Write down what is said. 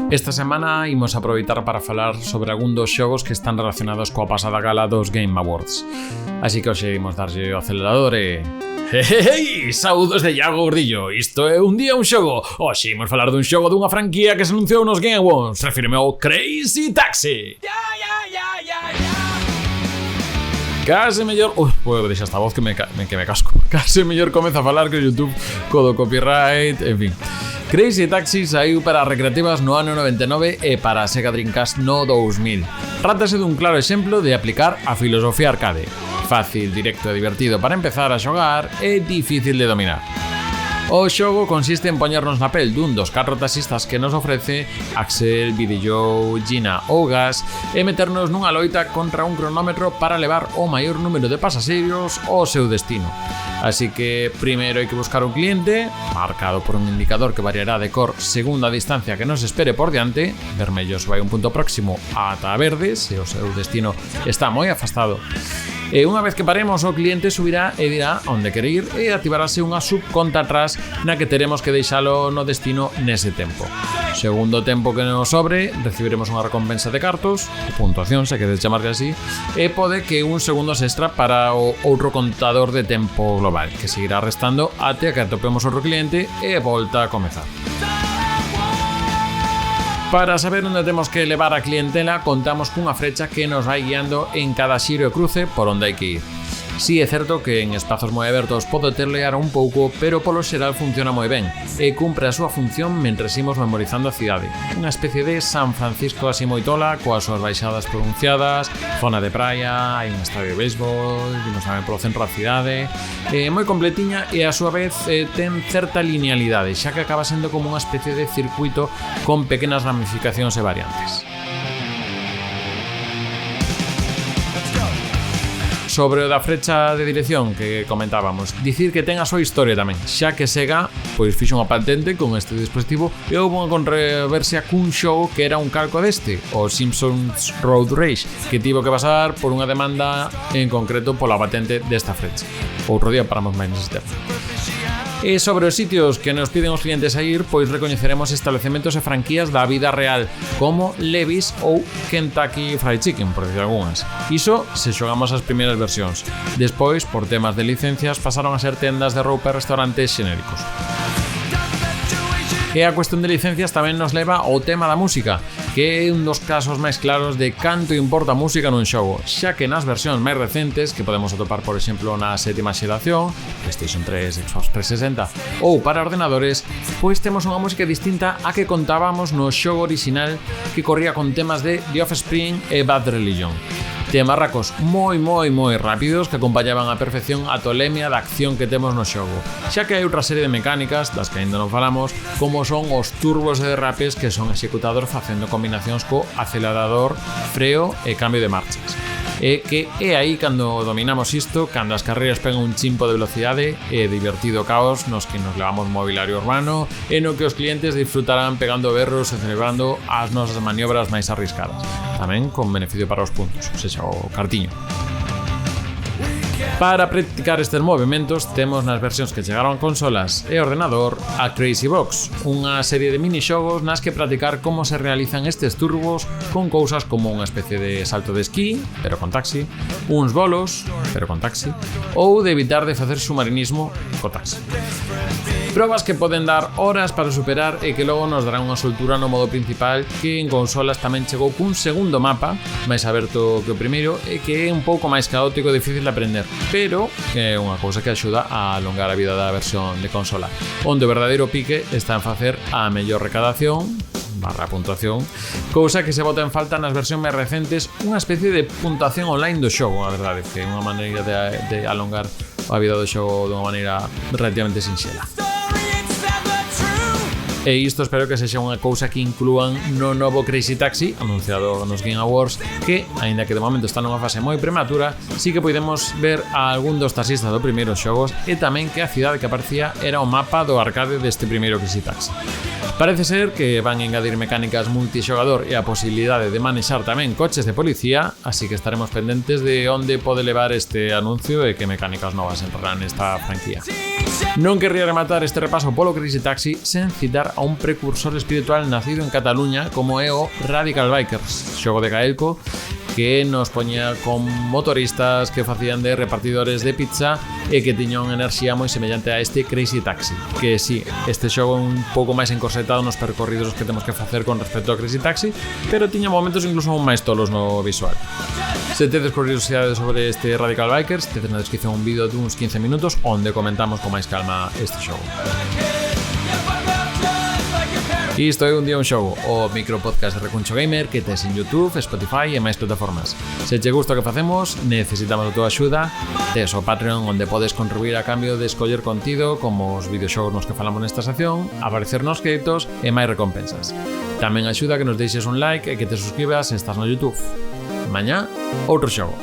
Esta semana imos aproveitar para falar sobre algún dos xogos que están relacionados coa pasada gala dos Game Awards. Así que hoxe imos darlle o acelerador e... Hey, saúdos de Iago Gordillo. Isto é un día un xogo. Hoxe imos falar dun xogo dunha franquía que se anunciou nos Game Awards. Refíreme ao Crazy Taxi. Case mellor... Podo deixar esta voz que me casco. Case mellor comeza a falar que o YouTube codo copyright, en fin. Crazy Taxi saiu para recreativas no ano 99 e para a Sega Dreamcast no 2000. Trátase dun claro exemplo de aplicar a filosofía arcade. Fácil, directo e divertido para empezar a xogar e difícil de dominar. O xogo consiste en poñernos na pel dun dos 4 taxistas que nos ofrece Axel, Billy Joe, Gina ou Gas e meternos nunha loita contra un cronómetro para levar o maior número de pasaxeiros ao seu destino. Así que primeiro hai que buscar un cliente, marcado por un indicador que variará de cor segundo a distancia que nos espere por diante. Vermello se vai un punto próximo ata verde, se o seu destino está moi afastado. E unha vez que paremos, o cliente subirá e dirá onde quere ir e activarase unha subconta atrás na que teremos que deixalo no destino nese tempo. Segundo tempo que nos sobre, recibiremos unha recompensa de cartos, puntuación, se queres chamarlle así, e pode que un segundos extra para o outro contador de tempo global, que seguirá restando até que atopemos outro cliente e volta a comezar. Para saber onde temos que levar a clientela, contamos cunha frecha que nos vai guiando en cada xiro e cruce por onde hai que ir. Si é certo que en espazos moi abertos pode terlear un pouco, pero polo xeral funciona moi ben e cumpre a súa función mentres imos memorizando a cidade. Unha especie de San Francisco así moi tola, coas súas baixadas pronunciadas, zona de praia, hai un estadio de béisbol, vimos tamén polo centro da cidade, moi completiña e a súa vez ten certa linealidade, xa que acaba sendo como unha especie de circuito con pequenas ramificacións e variantes. Sobre o da frecha de dirección que comentábamos, dicir que ten a súa historia tamén, xa que Sega pois fixo unha patente con este dispositivo e houve unha controversia cun xogo que era un calco deste, o Simpsons Road Rage, que tivo que pasar por unha demanda en concreto pola patente desta frecha. Outro día paramos máis nese tema. E sobre os sitios que nos piden os clientes a ir, pois recoñeceremos establecementos e franquías da vida real, como Levi's ou Kentucky Fried Chicken, por decir algunhas. Iso se xogamos as primeiras versións. Despois, por temas de licencias, pasaron a ser tendas de roupa e restaurantes xenéricos. E a cuestión de licencias tamén nos leva ao tema da música, que é un dos casos máis claros de canto importa a música nun xogo, xa que nas versións máis recentes, que podemos atopar por exemplo na sétima xeración, PlayStation 3, Xbox 360 ou para ordenadores, pois temos unha música distinta a que contábamos no xogo original que corría con temas de The Offspring e Bad Religion. Temarracos moi rápidos que acompañaban a perfección a tolemia da acción que temos no xogo, xa que hai outra serie de mecánicas das que aínda non falamos, como son os turbos e derrapes que son executados facendo combinacións co acelerador, freo e cambio de marchas. E que é aí cando dominamos isto, cando as carreiras pegan un chimpo de velocidade e divertido caos nos que nos levamos mobiliario urbano e no que os clientes disfrutarán pegando berros e celebrando as nosas maniobras máis arriscadas, tamén con beneficio para os puntos, ou seja, o cartiño. Para practicar estes movimentos temos nas versións que chegaron a consolas e ordenador a Crazy Box, unha serie de minixogos nas que practicar como se realizan estes turbos con cousas como unha especie de salto de esquí, pero con taxi, uns bolos, pero con taxi, ou de evitar de facer submarinismo co taxi. Probas que poden dar horas para superar e que logo nos darán unha soltura no modo principal, que en consolas tamén chegou cun segundo mapa, máis aberto que o primeiro e que é un pouco máis caótico e difícil de aprender, pero é unha cousa que axuda a alongar a vida da versión de consola, onde o verdadeiro pique está en facer a mellor recadación / puntuación, cousa que se bota en falta nas versións máis recentes, unha especie de puntuación online do xogo, a verdade, que é unha maneira de alongar a vida do xogo de unha maneira relativamente sinxela. E isto espero que sexa unha cousa que inclúan no novo Crazy Taxi anunciado nos Game Awards, que, aínda que de momento está nunha fase moi prematura, sí que podemos ver a algún dos taxistas do primeiro xogos e tamén que a cidade que aparecía era o mapa do arcade deste primeiro Crazy Taxi. Parece ser que van a engadir mecánicas multixogador e a posibilidade de manexar tamén coches de policía, así que estaremos pendentes de onde pode levar este anuncio e que mecánicas novas entrarán nesta franquía. Non querría rematar este repaso polo Crazy Taxi sen citar a un precursor espiritual nacido en Cataluña como é o Radical Bikers, xogo de Gaelco que nos poñía con motoristas que facían de repartidores de pizza e que tiña unha enerxía moi semellante a este Crazy Taxi, que sí, este xogo é un pouco máis encorsetado nos percorridos que temos que facer con respecto ao Crazy Taxi, pero tiña momentos incluso máis tolos no visual. Se tedes curiosidade sobre este Radical Bikers, tedes na descripción un vídeo de uns 15 minutos onde comentamos con máis calma este xogo. Isto é Un Día Un Xogo, o micropodcast de Recuncho Gamer que tes en YouTube, Spotify e máis plataformas. Se che gusta o que facemos, necesitamos a tua axuda. Tes o Patreon onde podes contribuir a cambio de escoller contido como os videoxogos nos que falamos nesta sección, aparecer nos créditos e máis recompensas. Tamén axuda que nos deixes un like e que te suscribas se estás no YouTube. Mañá, outro xogo.